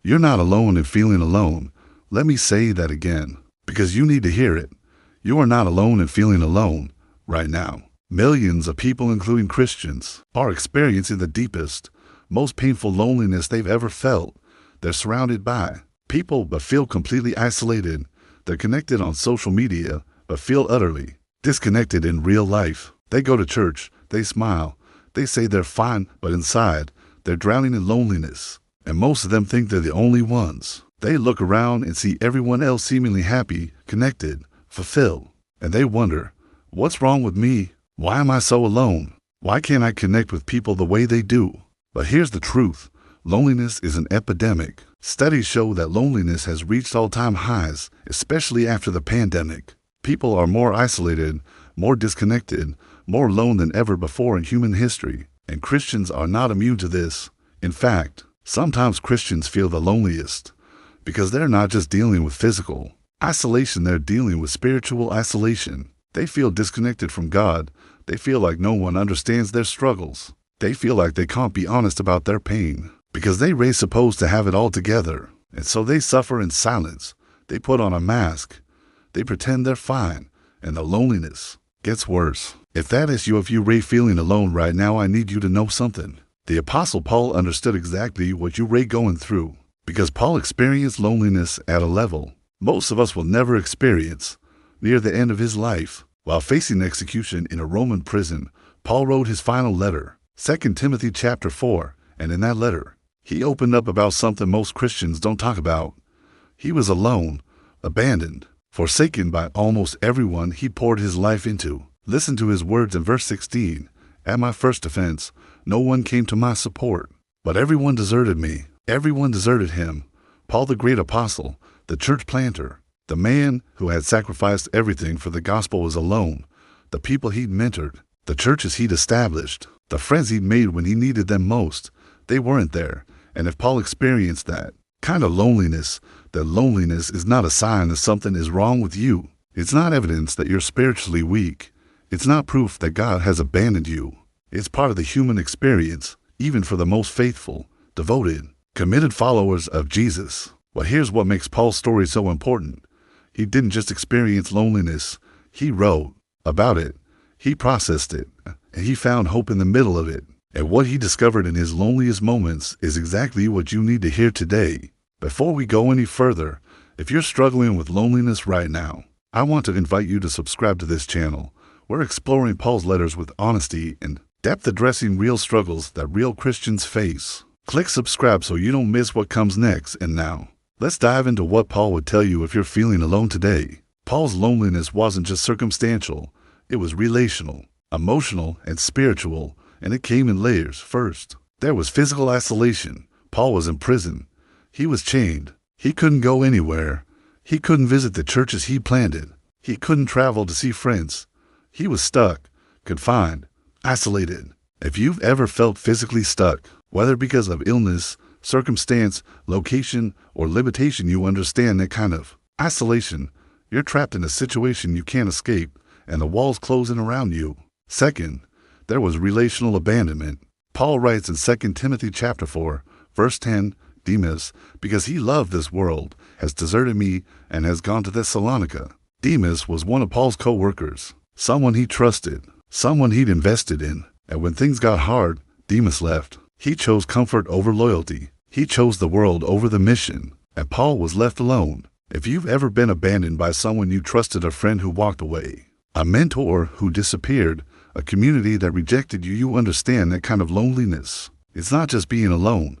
You're not alone in feeling alone. Let me say that again, because you need to hear it. You are not alone in feeling alone right now. Millions of people, including Christians, are experiencing the deepest, most painful loneliness they've ever felt. They're surrounded by people but feel completely isolated. They're connected on social media but feel utterly disconnected in real life. They go to church, they smile, they say they're fine, but inside, they're drowning in loneliness. And most of them think they're the only ones. They look around and see everyone else seemingly happy, connected, fulfilled. And they wonder, what's wrong with me? Why am I so alone? Why can't I connect with people the way they do? But here's the truth. Loneliness is an epidemic. Studies show that loneliness has reached all-time highs, especially after the pandemic. People are more isolated, more disconnected, more alone than ever before in human history. And Christians are not immune to this. In fact, sometimes Christians feel the loneliest because they're not just dealing with physical isolation, they're dealing with spiritual isolation. They feel disconnected from God. They feel like no one understands their struggles. They feel like they can't be honest about their pain because they're supposed to have it all together. And so they suffer in silence. They put on a mask. They pretend they're fine. And the loneliness gets worse. If that is you, if you're feeling alone right now, I need you to know something. The Apostle Paul understood exactly what you're going through because Paul experienced loneliness at a level most of us will never experience. Near the end of his life, while facing execution in a Roman prison, Paul wrote his final letter, 2 Timothy chapter 4, and in that letter, he opened up about something most Christians don't talk about. He was alone, abandoned, forsaken by almost everyone he poured his life into. Listen to his words in verse 16. At my first offense, no one came to my support, but everyone deserted me. Everyone deserted him. Paul, the great apostle, the church planter, the man who had sacrificed everything for the gospel, was alone. The people he'd mentored, the churches he'd established, the friends he'd made when he needed them most, they weren't there. And if Paul experienced that kind of loneliness, that loneliness is not a sign that something is wrong with you. It's not evidence that you're spiritually weak. It's not proof that God has abandoned you. It's part of the human experience, even for the most faithful, devoted, committed followers of Jesus. But here's what makes Paul's story so important. He didn't just experience loneliness. He wrote about it. He processed it. And he found hope in the middle of it. And what he discovered in his loneliest moments is exactly what you need to hear today. Before we go any further, if you're struggling with loneliness right now, I want to invite you to subscribe to this channel. We're exploring Paul's letters with honesty and depth, addressing real struggles that real Christians face. Click subscribe so you don't miss what comes next. And now, let's dive into what Paul would tell you if you're feeling alone today. Paul's loneliness wasn't just circumstantial. It was relational, emotional, and spiritual, and it came in layers. First, there was physical isolation. Paul was in prison. He was chained. He couldn't go anywhere. He couldn't visit the churches he planted. He couldn't travel to see friends. He was stuck, confined, isolated. If you've ever felt physically stuck, whether because of illness, circumstance, location, or limitation, you understand that kind of isolation. You're trapped in a situation you can't escape, and the walls closing around you. Second, there was relational abandonment. Paul writes in 2 Timothy chapter 4, verse 10, Demas, because he loved this world, has deserted me and has gone to Thessalonica. Demas was one of Paul's co-workers, someone he trusted, someone he'd invested in. And when things got hard, Demas left. He chose comfort over loyalty. He chose the world over the mission. And Paul was left alone. If you've ever been abandoned by someone you trusted, a friend who walked away, a mentor who disappeared, a community that rejected you, you understand that kind of loneliness. It's not just being alone.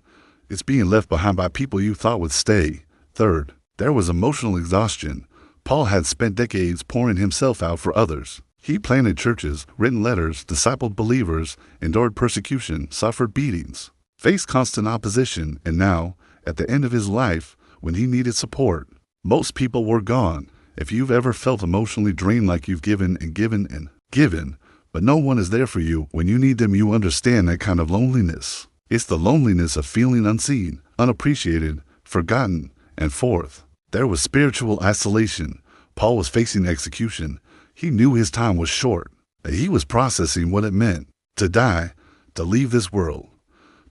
It's being left behind by people you thought would stay. Third, there was emotional exhaustion. Paul had spent decades pouring himself out for others. He planted churches, written letters, discipled believers, endured persecution, suffered beatings, faced constant opposition, and now, at the end of his life, when he needed support, most people were gone. If you've ever felt emotionally drained, like you've given and given and given, but no one is there for you when you need them, you understand that kind of loneliness. It's the loneliness of feeling unseen, unappreciated, forgotten. And fourth, there was spiritual isolation. Paul was facing execution. He knew his time was short. He was processing what it meant to die, to leave this world,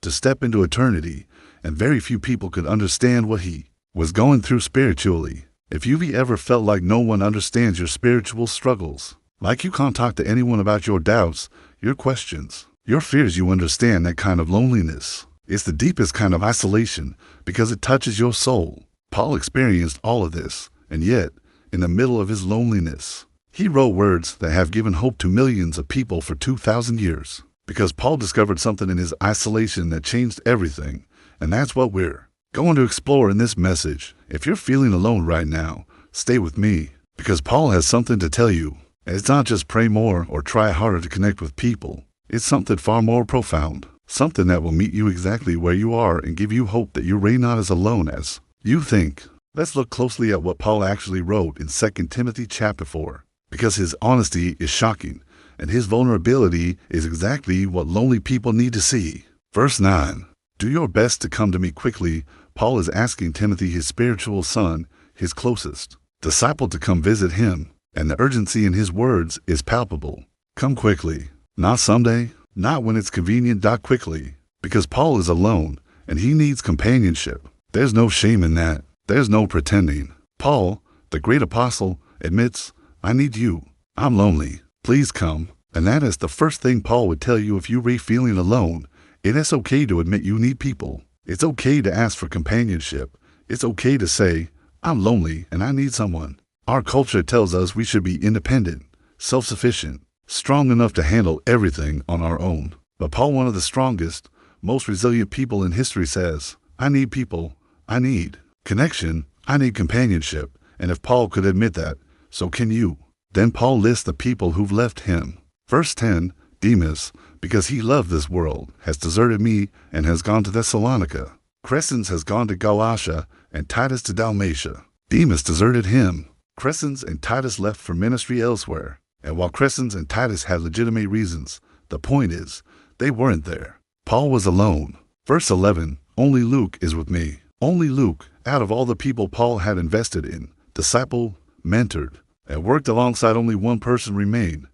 to step into eternity. and very few people could understand what he was going through spiritually. If you've ever felt like no one understands your spiritual struggles, like you can't talk to anyone about your doubts, your questions, your fears, you understand that kind of loneliness. It's the deepest kind of isolation because it touches your soul. Paul experienced all of this, and yet, in the middle of his loneliness, he wrote words that have given hope to millions of people for 2,000 years. Because Paul discovered something in his isolation that changed everything, and that's what we're going to explore in this message. If you're feeling alone right now, stay with me, because Paul has something to tell you. And it's not just pray more or try harder to connect with people. It's something far more profound, something that will meet you exactly where you are and give you hope that you're really not as alone as you think. Let's look closely at what Paul actually wrote in 2 Timothy chapter 4, because his honesty is shocking, and his vulnerability is exactly what lonely people need to see. Verse 9, do your best to come to me quickly. Paul is asking Timothy, his spiritual son, his closest disciple, to come visit him, and the urgency in his words is palpable. Come quickly, not someday, not when it's convenient, quickly, because Paul is alone, and he needs companionship. There's no shame in that. There's no pretending. Paul, the great apostle, admits, I need you. I'm lonely. Please come. And that is the first thing Paul would tell you if you're feeling alone. It is okay to admit you need people. It's okay to ask for companionship. It's okay to say, I'm lonely and I need someone. Our culture tells us we should be independent, self-sufficient, strong enough to handle everything on our own. But Paul, one of the strongest, most resilient people in history, says, I need people. I need connection. I need companionship. And if Paul could admit that, so can you. Then Paul lists the people who've left him. Verse 10, Demas, because he loved this world, has deserted me and has gone to Thessalonica. Crescens has gone to Galatia, and Titus to Dalmatia. Demas deserted him. Crescens and Titus left for ministry elsewhere. And while Crescens and Titus had legitimate reasons, the point is, they weren't there. Paul was alone. Verse 11, only Luke is with me. Only Luke, out of all the people Paul had invested in, discipled, mentored, and worked alongside, only one person remained.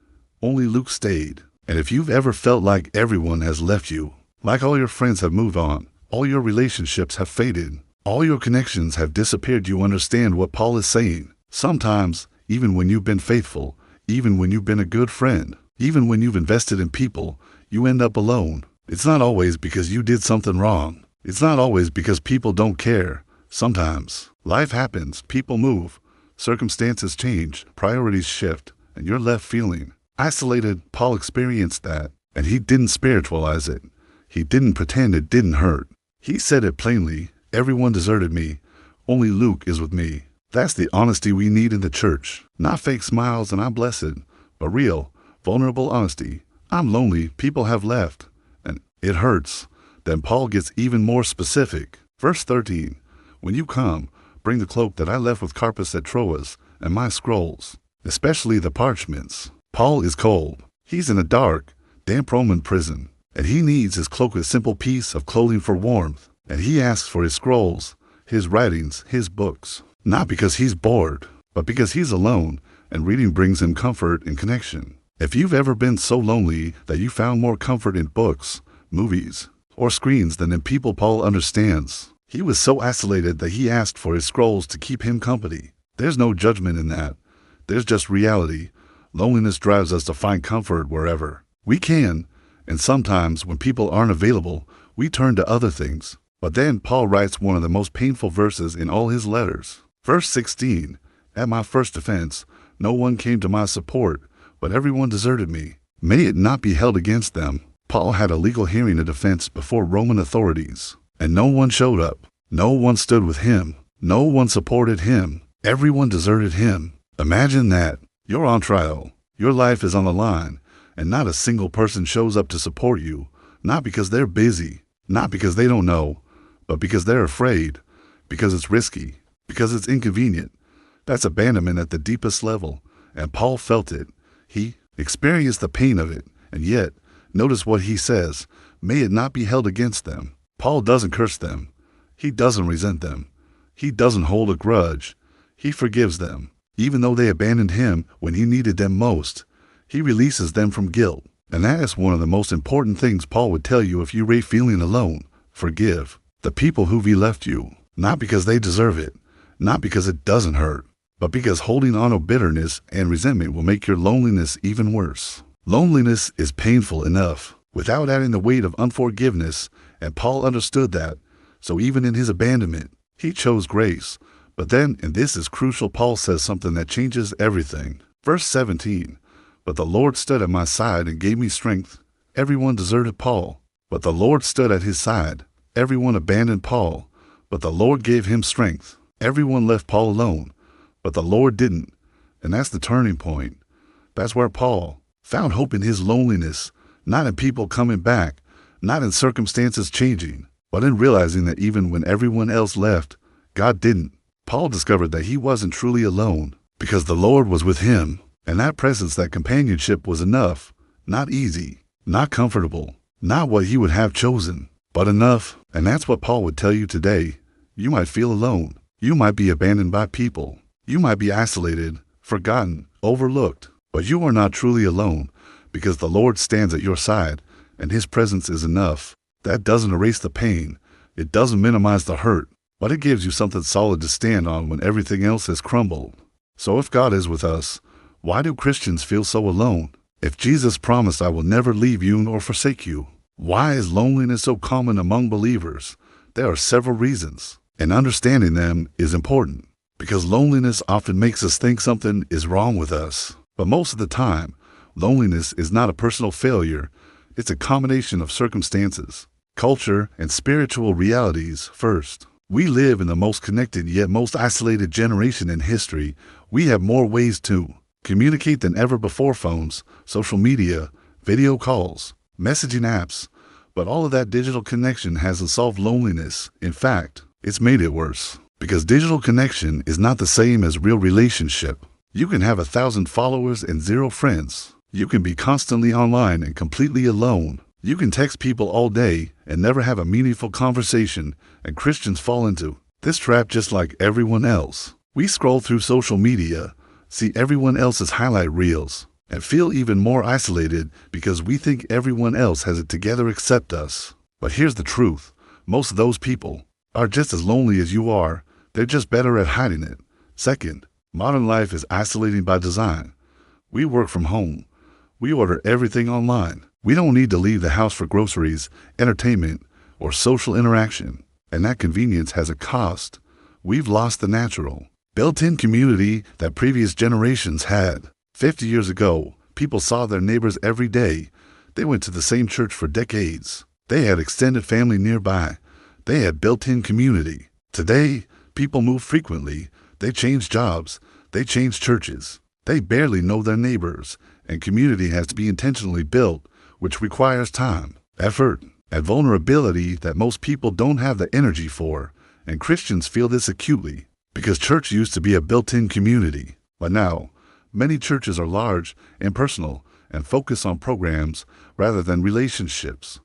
Only Luke stayed. And if you've ever felt like everyone has left you, like all your friends have moved on, all your relationships have faded, all your connections have disappeared, you understand what Paul is saying. Sometimes, even when you've been faithful, even when you've been a good friend, even when you've invested in people, you end up alone. It's not always because you did something wrong. It's not always because people don't care. Sometimes life happens, people move, circumstances change, priorities shift, and you're left feeling isolated. Paul experienced that, and he didn't spiritualize it. He didn't pretend it didn't hurt. He said it plainly, everyone deserted me. Only Luke is with me. That's the honesty we need in the church. Not fake smiles and I'm blessed, but real, vulnerable honesty. I'm lonely, people have left, and it hurts. Then Paul gets even more specific. Verse 13, when you come, bring the cloak that I left with Carpus at Troas, and my scrolls, especially the parchments. Paul is cold. He's in a dark, damp Roman prison, and he needs his cloak, a simple piece of clothing for warmth. And he asks for his scrolls, his writings, his books, not because he's bored, but because he's alone, and reading brings him comfort and connection. If you've ever been so lonely that you found more comfort in books, movies, or screens than in people, Paul understands. He was so isolated that he asked for his scrolls to keep him company. There's no judgment in that. There's just reality. Loneliness drives us to find comfort wherever we can, and sometimes when people aren't available, we turn to other things. But then Paul writes one of the most painful verses in all his letters. Verse 16, at my first defense, no one came to my support, but everyone deserted me. May it not be held against them. Paul had a legal hearing of defense before Roman authorities, and no one showed up. No one stood with him. No one supported him. Everyone deserted him. Imagine that. You're on trial. Your life is on the line, and not a single person shows up to support you, not because they're busy, not because they don't know, but because they're afraid, because it's risky, because it's inconvenient. That's abandonment at the deepest level, and Paul felt it. He experienced the pain of it, and yet, notice what he says, may it not be held against them. Paul doesn't curse them. He doesn't resent them. He doesn't hold a grudge. He forgives them. Even though they abandoned him when he needed them most, he releases them from guilt. And that is one of the most important things Paul would tell you if you're feeling alone. Forgive. The people who've left you, not because they deserve it, not because it doesn't hurt, but because holding on to bitterness and resentment will make your loneliness even worse. Loneliness is painful enough without adding the weight of unforgiveness, and Paul understood that. So even in his abandonment, he chose grace. But then, and this is crucial, Paul says something that changes everything. Verse 17, "But the Lord stood at my side and gave me strength." Everyone deserted Paul, but the Lord stood at his side. Everyone abandoned Paul, but the Lord gave him strength. Everyone left Paul alone, but the Lord didn't. And that's the turning point. That's where Paul found hope in his loneliness, not in people coming back, not in circumstances changing, but in realizing that even when everyone else left, God didn't. Paul discovered that he wasn't truly alone because the Lord was with him, and that presence, that companionship was enough, not easy, not comfortable, not what he would have chosen, but enough. And that's what Paul would tell you today. You might feel alone. You might be abandoned by people. You might be isolated, forgotten, overlooked, but you are not truly alone because the Lord stands at your side and his presence is enough. That doesn't erase the pain. It doesn't minimize the hurt, but it gives you something solid to stand on when everything else has crumbled. So if God is with us, why do Christians feel so alone? If Jesus promised, "I will never leave you nor forsake you," why is loneliness so common among believers? There are several reasons, and understanding them is important, because loneliness often makes us think something is wrong with us. But most of the time, loneliness is not a personal failure. It's a combination of circumstances, culture, and spiritual realities. First, we live in the most connected yet most isolated generation in history. We have more ways to communicate than ever before: phones, social media, video calls, messaging apps. But all of that digital connection hasn't solved loneliness. In fact, it's made it worse. Because digital connection is not the same as real relationship. You can have 1,000 followers and 0 friends. You can be constantly online and completely alone. You can text people all day and never have a meaningful conversation, and Christians fall into this trap just like everyone else. We scroll through social media, see everyone else's highlight reels, and feel even more isolated because we think everyone else has it together except us. But here's the truth. Most of those people are just as lonely as you are. They're just better at hiding it. Second, modern life is isolating by design. We work from home. We order everything online. We don't need to leave the house for groceries, entertainment, or social interaction. And that convenience has a cost. We've lost the natural, built-in community that previous generations had. 50 years ago, people saw their neighbors every day. They went to the same church for decades. They had extended family nearby. They had built-in community. Today, people move frequently. They change jobs. They change churches. They barely know their neighbors, and community has to be intentionally built, which requires time, effort, and vulnerability that most people don't have the energy for. And Christians feel this acutely because church used to be a built-in community. But now, many churches are large, impersonal, and focus on programs rather than relationships.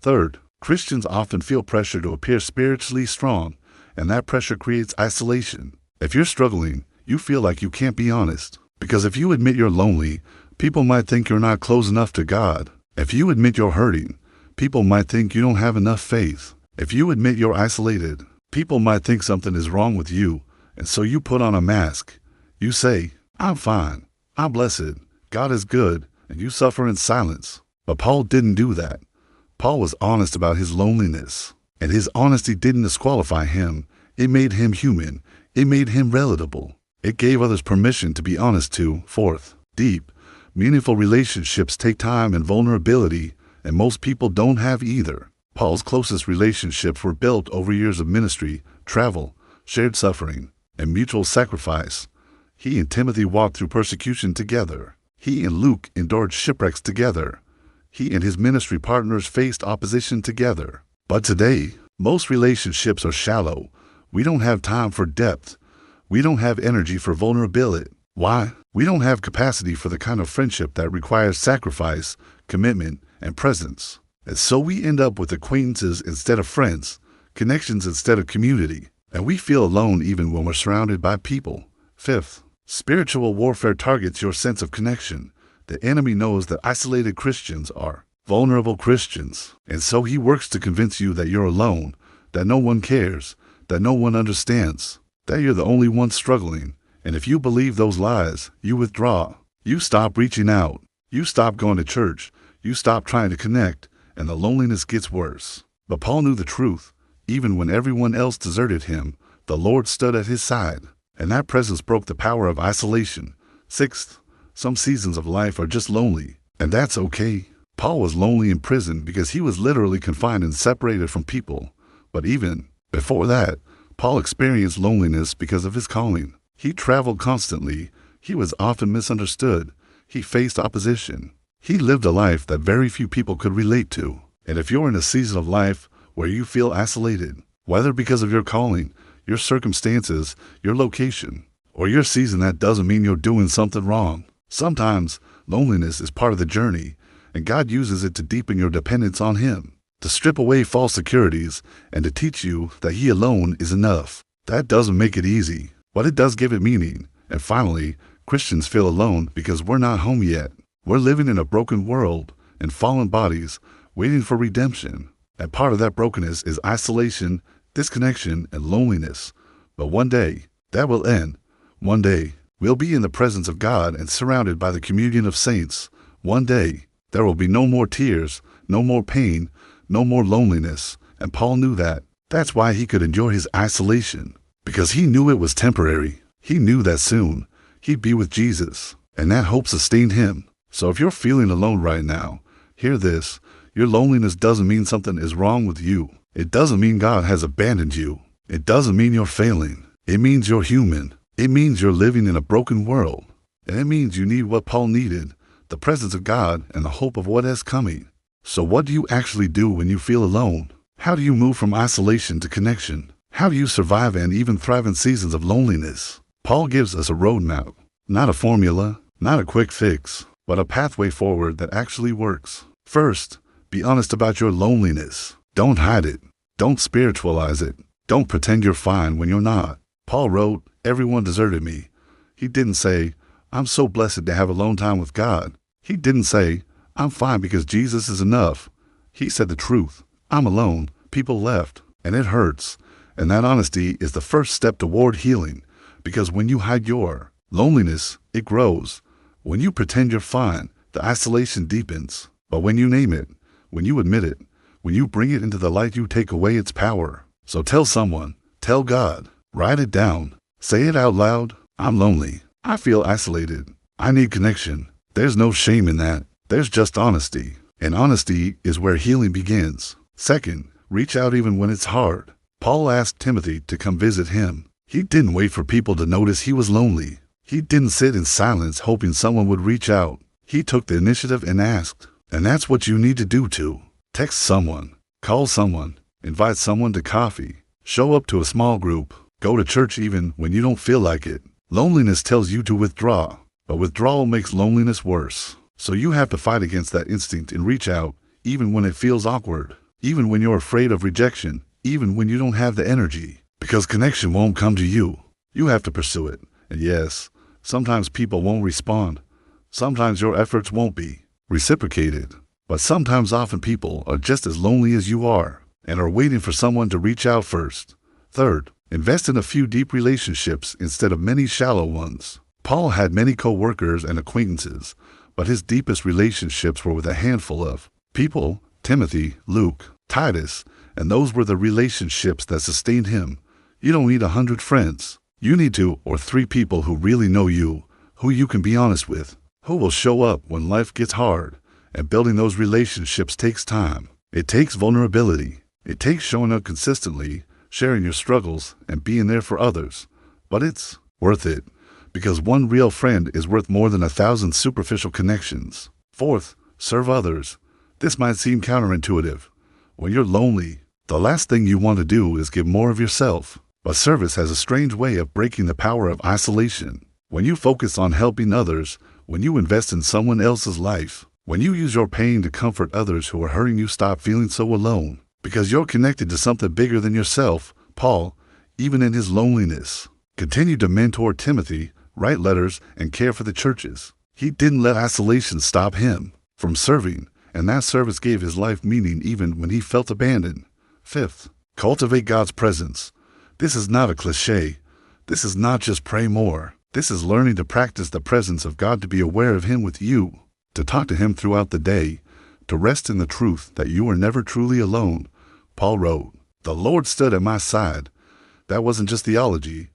Third, Christians often feel pressure to appear spiritually strong, and that pressure creates isolation. If you're struggling, you feel like you can't be honest, because if you admit you're lonely, people might think you're not close enough to God. If you admit you're hurting, people might think you don't have enough faith. If you admit you're isolated, people might think something is wrong with you, and so you put on a mask. You say, "I'm fine, I'm blessed, God is good," and you suffer in silence. But Paul didn't do that. Paul was honest about his loneliness, and his honesty didn't disqualify him. It made him human. It made him relatable. It gave others permission to be honest too. Fourth, deep, meaningful relationships take time and vulnerability, and most people don't have either. Paul's closest relationships were built over years of ministry, travel, shared suffering, and mutual sacrifice. He and Timothy walked through persecution together. He and Luke endured shipwrecks together. He and his ministry partners faced opposition together. But today, most relationships are shallow. We don't have time for depth. We don't have energy for vulnerability. Why? We don't have capacity for the kind of friendship that requires sacrifice, commitment, and presence. And so we end up with acquaintances instead of friends, connections instead of community, and we feel alone even when we're surrounded by people. Fifth, spiritual warfare targets your sense of connection. The enemy knows that isolated Christians are vulnerable Christians. And so he works to convince you that you're alone, that no one cares, that no one understands, that you're the only one struggling. And if you believe those lies, you withdraw. You stop reaching out. You stop going to church. You stop trying to connect, and the loneliness gets worse. But Paul knew the truth. Even when everyone else deserted him, the Lord stood at his side, and that presence broke the power of isolation. Sixth, some seasons of life are just lonely, and that's okay. Paul was lonely in prison because he was literally confined and separated from people. But even before that, Paul experienced loneliness because of his calling. He traveled constantly. He was often misunderstood. He faced opposition. He lived a life that very few people could relate to. And if you're in a season of life where you feel isolated, whether because of your calling, your circumstances, your location, or your season, that doesn't mean you're doing something wrong. Sometimes loneliness is part of the journey, and God uses it to deepen your dependence on Him, to strip away false securities, and to teach you that He alone is enough. That doesn't make it easy, but it does give it meaning. And finally, Christians feel alone because we're not home yet. We're living in a broken world, in fallen bodies, waiting for redemption. And part of that brokenness is isolation, disconnection, and loneliness. But one day, that will end. One day, we'll be in the presence of God and surrounded by the communion of saints. One day, there will be no more tears, no more pain, no more loneliness. And Paul knew that. That's why he could endure his isolation, because he knew it was temporary. He knew that soon he'd be with Jesus, and that hope sustained him. So if you're feeling alone right now, hear this. Your loneliness doesn't mean something is wrong with you. It doesn't mean God has abandoned you. It doesn't mean you're failing. It means you're human. It means you're living in a broken world. And it means you need what Paul needed, the presence of God and the hope of what is coming. So what do you actually do when you feel alone? How do you move from isolation to connection? How do you survive and even thrive in seasons of loneliness? Paul gives us a roadmap, not a formula, not a quick fix, but a pathway forward that actually works. First, be honest about your loneliness. Don't hide it. Don't spiritualize it. Don't pretend you're fine when you're not. Paul wrote, "Everyone deserted me." He didn't say, "I'm so blessed to have alone time with God." He didn't say, "I'm fine because Jesus is enough." He said the truth. I'm alone. People left. And it hurts. And that honesty is the first step toward healing. Because when you hide your loneliness, it grows. When you pretend you're fine, the isolation deepens. But when you name it, when you admit it, when you bring it into the light, you take away its power. So tell someone, tell God, write it down, say it out loud. I'm lonely. I feel isolated. I need connection. There's no shame in that. There's just honesty. And honesty is where healing begins. Second, reach out even when it's hard. Paul asked Timothy to come visit him. He didn't wait for people to notice he was lonely. He didn't sit in silence hoping someone would reach out. He took the initiative and asked. And that's what you need to do too. Text someone, call someone, invite someone to coffee, show up to a small group, go to church even when you don't feel like it. Loneliness tells you to withdraw, but withdrawal makes loneliness worse. So you have to fight against that instinct and reach out, even when it feels awkward, even when you're afraid of rejection, even when you don't have the energy, because connection won't come to you. You have to pursue it. And yes, sometimes people won't respond. Sometimes your efforts won't be reciprocated. But sometimes often people are just as lonely as you are and are waiting for someone to reach out first. Third, invest in a few deep relationships instead of many shallow ones. Paul had many co-workers and acquaintances, but his deepest relationships were with a handful of people: Timothy, Luke, Titus, and those were the relationships that sustained him. You don't need 100 friends. You need 2 or 3 people who really know you, who you can be honest with, who will show up when life gets hard. And building those relationships takes time. It takes vulnerability. It takes showing up consistently, sharing your struggles, and being there for others. But it's worth it, because one real friend is worth more than 1,000 superficial connections. Fourth, serve others. This might seem counterintuitive. When you're lonely, the last thing you want to do is give more of yourself. But service has a strange way of breaking the power of isolation. When you focus on helping others, when you invest in someone else's life, when you use your pain to comfort others who are hurting, you stop feeling so alone, because you're connected to something bigger than yourself. Paul, even in his loneliness, continued to mentor Timothy, write letters, and care for the churches. He didn't let isolation stop him from serving, and that service gave his life meaning even when he felt abandoned. Fifth, cultivate God's presence. This is not a cliche. This is not just pray more. This is learning to practice the presence of God, to be aware of Him with you, to talk to Him throughout the day, to rest in the truth that you are never truly alone. Paul wrote, "The Lord stood at my side." That wasn't just theology.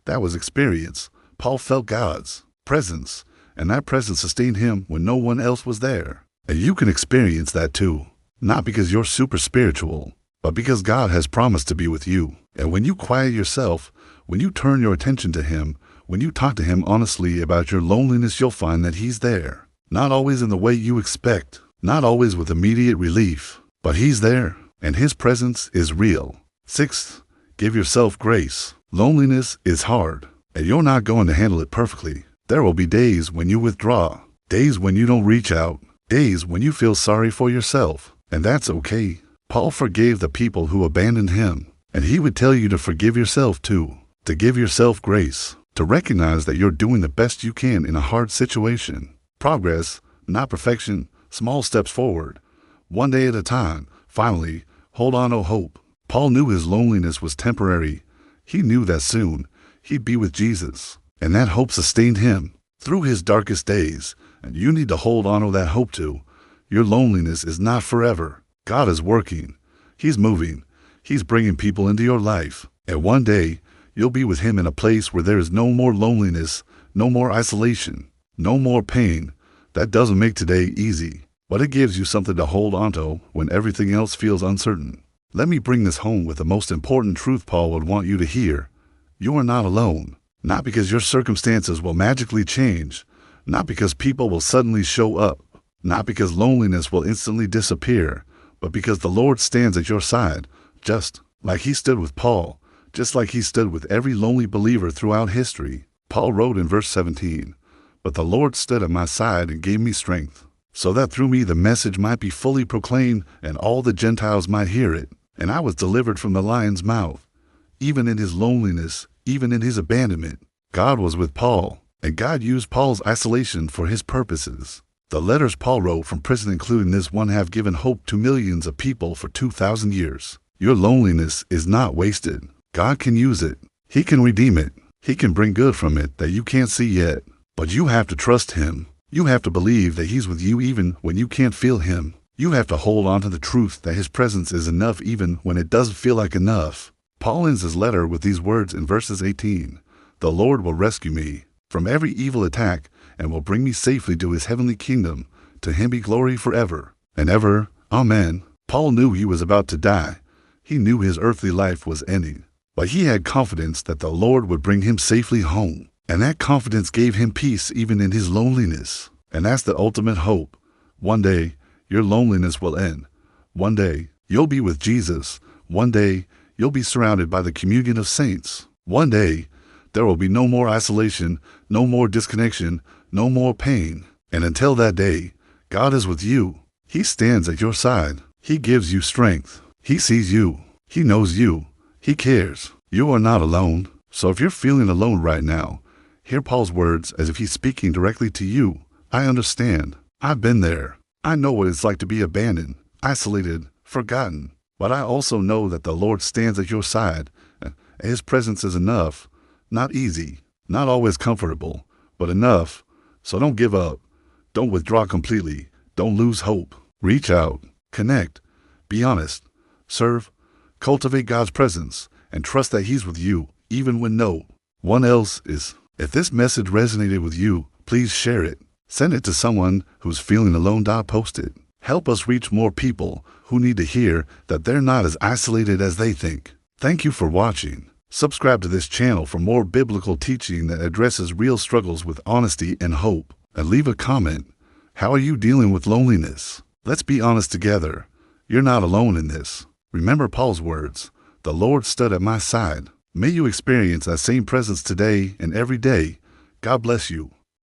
That was experience. Paul felt God's presence, and that presence sustained him when no one else was there. And you can experience that too, not because you're super spiritual, but because God has promised to be with you. And when you quiet yourself, when you turn your attention to Him, when you talk to Him honestly about your loneliness, you'll find that He's there. Not always in the way you expect, not always with immediate relief, but He's there, and His presence is real. Sixth, give yourself grace. Loneliness is hard, and you're not going to handle it perfectly. There will be days when you withdraw, days when you don't reach out, days when you feel sorry for yourself, and that's okay. Paul forgave the people who abandoned him, and he would tell you to forgive yourself too, to give yourself grace, to recognize that you're doing the best you can in a hard situation. Progress, not perfection, small steps forward, one day at a time. Finally, hold on to hope. Paul knew his loneliness was temporary. He knew that soon he'd be with Jesus, and that hope sustained him through his darkest days, and you need to hold on to that hope too. Your loneliness is not forever. God is working. He's moving. He's bringing people into your life, and one day you'll be with Him in a place where there is no more loneliness, no more isolation, no more pain. That doesn't make today easy, but it gives you something to hold on to when everything else feels uncertain. Let me bring this home with the most important truth Paul would want you to hear. You are not alone, not because your circumstances will magically change, not because people will suddenly show up, not because loneliness will instantly disappear, but because the Lord stands at your side, just like He stood with Paul, just like He stood with every lonely believer throughout history. Paul wrote in verse 17, "But the Lord stood at my side and gave me strength, so that through me the message might be fully proclaimed and all the Gentiles might hear it. And I was delivered from the lion's mouth." Even in his loneliness, even in his abandonment, God was with Paul, and God used Paul's isolation for His purposes. The letters Paul wrote from prison, including this one, have given hope to millions of people for 2,000 years. Your loneliness is not wasted. God can use it. He can redeem it. He can bring good from it that you can't see yet. But you have to trust Him. You have to believe that He's with you even when you can't feel Him. You have to hold on to the truth that His presence is enough even when it doesn't feel like enough. Paul ends his letter with these words in verses 18, "The Lord will rescue me from every evil attack and will bring me safely to His heavenly kingdom. To Him be glory forever and ever. Amen." Paul knew he was about to die. He knew his earthly life was ending, but he had confidence that the Lord would bring him safely home. And that confidence gave him peace even in his loneliness. And that's the ultimate hope. One day, your loneliness will end. One day, you'll be with Jesus. One day, you'll be surrounded by the communion of saints. One day, there will be no more isolation, no more disconnection, no more pain. And until that day, God is with you. He stands at your side. He gives you strength. He sees you. He knows you. He cares. You are not alone. So if you're feeling alone right now, hear Paul's words as if he's speaking directly to you. I understand. I've been there. I know what it's like to be abandoned, isolated, forgotten. But I also know that the Lord stands at your side. His presence is enough. Not easy, not always comfortable, but enough. So don't give up. Don't withdraw completely. Don't lose hope. Reach out. Connect. Be honest. Serve. Cultivate God's presence and trust that He's with you even when no one else is. If this message resonated with you, please share it. Send it to someone who's feeling alone. Post it. Help us reach more people who need to hear that they're not as isolated as they think. Thank you for watching. Subscribe to this channel for more biblical teaching that addresses real struggles with honesty and hope. And leave a comment. How are you dealing with loneliness? Let's be honest together. You're not alone in this. Remember Paul's words, "The Lord stood at my side." May you experience that same presence today and every day. God bless you.